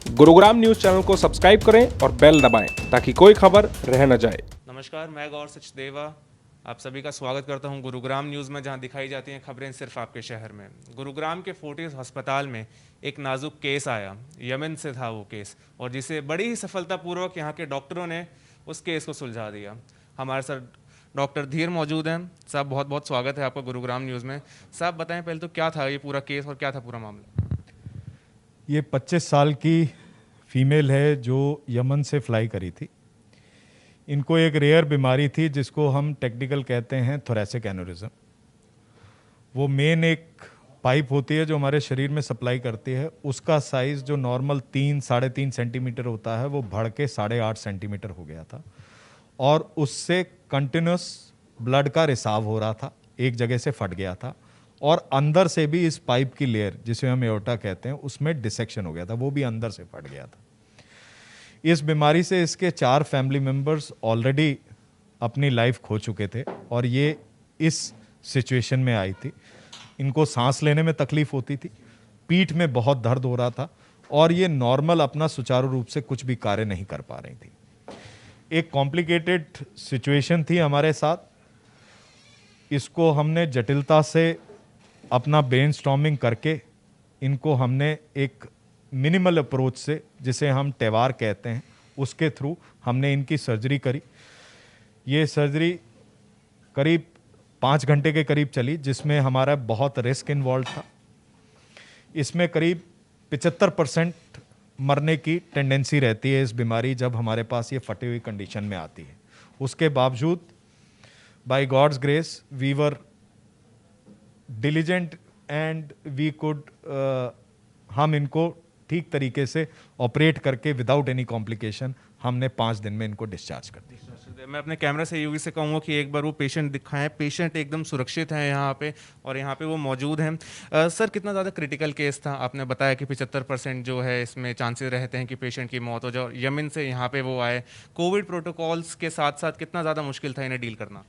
Gurugram news channel को subscribe करें और बेल दबाएं ताकि कोई खबर रह न जाए। नमस्कार, मैं गौर सचदेवा आप सभी का स्वागत करता हूं गुरुग्राम न्यूज़ में, जहां दिखाई जाती हैं खबरें सिर्फ आपके शहर में। गुरुग्राम के फोर्टिस अस्पताल में एक नाजुक केस आया। यमन से था वो केस, और जिसे बड़ी ही सफलतापूर्वक यहाँ के डॉक्टरों ने उस केस को सुलझा दिया। हमारे साथ डॉक्टर धीर मौजूद हैं। साहब, बहुत बहुत स्वागत है आपका गुरुग्राम न्यूज़ में। साहब, बताएं पहले तो क्या था ये पूरा केस और क्या था पूरा मामला? ये 25 साल की फीमेल है जो यमन से फ्लाई करी थी। इनको एक रेयर बीमारी थी जिसको हम टेक्निकल कहते हैं थोरेसिक एन्यूरिज्म। वो मेन एक पाइप होती है जो हमारे शरीर में सप्लाई करती है। उसका साइज़ जो नॉर्मल 3-3.5 सेंटीमीटर होता है वो बढ़ के 8.5 सेंटीमीटर हो गया था, और उससे कंटिन्यूस ब्लड का रिसाव हो रहा था, एक जगह से फट गया था, और अंदर से भी इस पाइप की लेयर जिसे हम एओर्टा कहते हैं उसमें डिसेक्शन हो गया था, वो भी अंदर से फट गया था। इस बीमारी से इसके 4 फैमिली मेंबर्स ऑलरेडी अपनी लाइफ खो चुके थे, और ये इस सिचुएशन में आई थी। इनको सांस लेने में तकलीफ होती थी, पीठ में बहुत दर्द हो रहा था, और ये नॉर्मल अपना सुचारू रूप से कुछ भी कार्य नहीं कर पा रही थी। एक कॉम्प्लिकेटेड सिचुएशन थी हमारे साथ। इसको हमने जटिलता से अपना ब्रेनस्टॉर्मिंग करके इनको हमने एक मिनिमल अप्रोच से, जिसे हम टेवार कहते हैं, उसके थ्रू हमने इनकी सर्जरी करी। ये सर्जरी करीब 5 घंटे के करीब चली, जिसमें हमारा बहुत रिस्क इन्वॉल्व था। इसमें करीब 75% मरने की टेंडेंसी रहती है इस बीमारी जब हमारे पास ये फटी हुई कंडीशन में आती है। उसके बावजूद by God's grace we were diligent and we could हम इनको ठीक तरीके से ऑपरेट करके विदाउट एनी कॉम्प्लिकेशन हमने 5 दिन में इनको डिस्चार्ज कर दिया। मैं अपने कैमरा सहयोगी से कहूँगा कि एक बार वो पेशेंट दिखाएं। पेशेंट एकदम सुरक्षित हैं यहाँ पे, और यहाँ पे वो मौजूद हैं। सर, कितना ज़्यादा क्रिटिकल केस था? आपने बताया कि 75% जो है इसमें चांसेस रहते हैं कि पेशेंट की मौत हो जाए। यमन से यहाँ पे वो आए, कोविड प्रोटोकॉल्स के साथ साथ कितना ज़्यादा मुश्किल था इन्हें डील करना?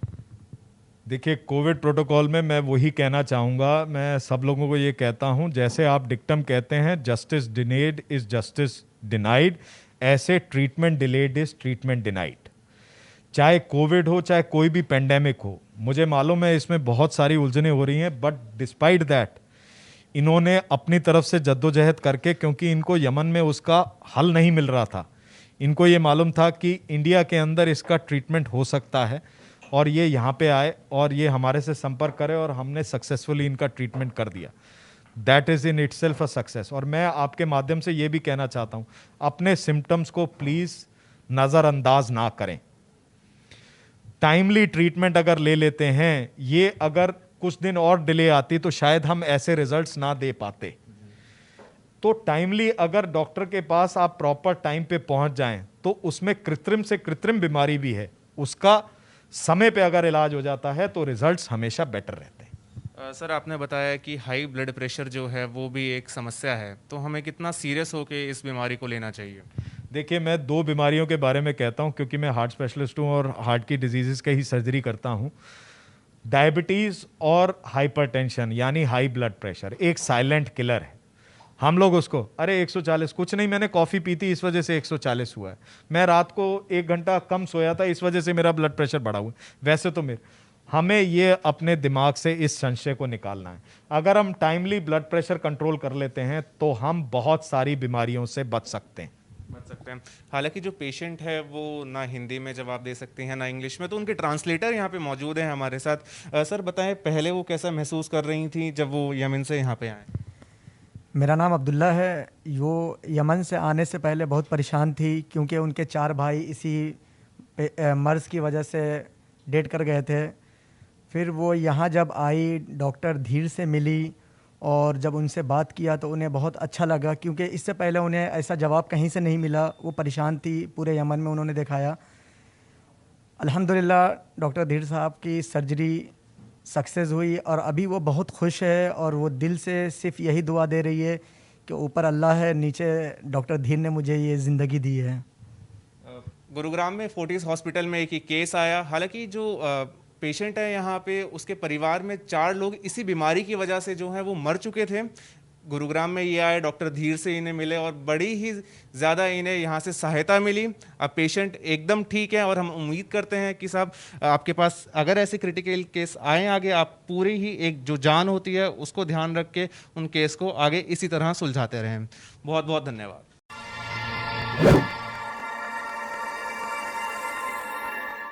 देखिए, कोविड प्रोटोकॉल में मैं वही कहना चाहूँगा, मैं सब लोगों को ये कहता हूँ, जैसे आप डिक्टम कहते हैं जस्टिस डिनेड इज जस्टिस डिनाइड, ऐसे treatment delayed is treatment denied. चाहे कोविड हो, चाहे कोई भी पेंडेमिक हो, मुझे मालूम है इसमें बहुत सारी उलझनें हो रही हैं, बट डिस्पाइट दैट इन्होंने अपनी तरफ से जद्दोजहद करके, क्योंकि इनको यमन में उसका हल नहीं मिल रहा था, इनको ये मालूम था कि इंडिया के अंदर इसका ट्रीटमेंट हो सकता है, और ये यहाँ पे आए और ये हमारे से संपर्क करे, और हमने सक्सेसफुली इनका ट्रीटमेंट कर दिया। That is in itself a success. और मैं आपके माध्यम से ये भी कहना चाहता हूँ, अपने सिम्टम्स को प्लीज़ नज़रअंदाज ना करें। टाइमली ट्रीटमेंट अगर ले लेते हैं, ये अगर कुछ दिन और डिले आती तो शायद हम ऐसे रिजल्ट्स ना दे पाते। तो टाइमली अगर डॉक्टर के पास आप प्रॉपर टाइम पे पहुंच जाएं, तो उसमें कृत्रिम से कृत्रिम बीमारी भी है, उसका समय पे अगर इलाज हो जाता है तो रिजल्ट्स हमेशा बेटर रहते हैं। सर, आपने बताया कि हाई ब्लड प्रेशर जो है वो भी एक समस्या है, तो हमें कितना सीरियस होकर इस बीमारी को लेना चाहिए? देखिए, मैं 2 बीमारियों के बारे में कहता हूं, क्योंकि मैं हार्ट स्पेशलिस्ट हूं और हार्ट की डिजीज़ का ही सर्जरी करता हूं। डायबिटीज़ और हाइपरटेंशन यानी हाई ब्लड प्रेशर एक साइलेंट किलर है। हम लोग उसको, अरे 140 कुछ नहीं, मैंने कॉफ़ी पी थी इस वजह से 140 हुआ है, मैं रात को 1 घंटा कम सोया था इस वजह से मेरा ब्लड प्रेशर बढ़ा हुआ है। वैसे तो हमें ये अपने दिमाग से इस संशय को निकालना है। अगर हम टाइमली ब्लड प्रेशर कंट्रोल कर लेते हैं तो हम बहुत सारी बीमारियों से बच सकते हैं। हालांकि जो पेशेंट है वो ना हिंदी में जवाब दे सकते हैं ना इंग्लिश में, तो उनके ट्रांसलेटर यहाँ पे मौजूद हैं हमारे साथ। सर, बताएं पहले वो कैसा महसूस कर रही थी जब वो यमन से यहाँ पे आए? मेरा नाम अब्दुल्ला है। वो यमन से आने से पहले बहुत परेशान थी, क्योंकि उनके 4 भाई इसी मर्ज़ की वजह से डेट कर गए थे। फिर वो यहाँ जब आई, डॉक्टर धीर से मिली, और जब उनसे बात किया तो उन्हें बहुत अच्छा लगा, क्योंकि इससे पहले उन्हें ऐसा जवाब कहीं से नहीं मिला। वो परेशान थी, पूरे यमन में उन्होंने दिखाया। अल्हम्दुलिल्लाह डॉक्टर धीर साहब की सर्जरी सक्सेस हुई, और अभी वो बहुत खुश है, और वो दिल से सिर्फ यही दुआ दे रही है कि ऊपर अल्लाह है, नीचे डॉक्टर धीर ने मुझे ये ज़िंदगी दी है। गुरुग्राम में फोर्टिस हॉस्पिटल में एक ही केस आया। हालांकि जो पेशेंट है यहाँ पे, उसके परिवार में 4 लोग इसी बीमारी की वजह से जो है वो मर चुके थे। गुरुग्राम में ये आए, डॉक्टर धीर से इन्हें मिले और बड़ी ही ज़्यादा इन्हें यहाँ से सहायता मिली। अब पेशेंट एकदम ठीक है और हम उम्मीद करते हैं कि साहब आपके पास अगर ऐसे क्रिटिकल केस आए आगे, आप पूरी ही एक जो जान होती है उसको ध्यान रख के उन केस को आगे इसी तरह सुलझाते रहें। बहुत बहुत धन्यवाद।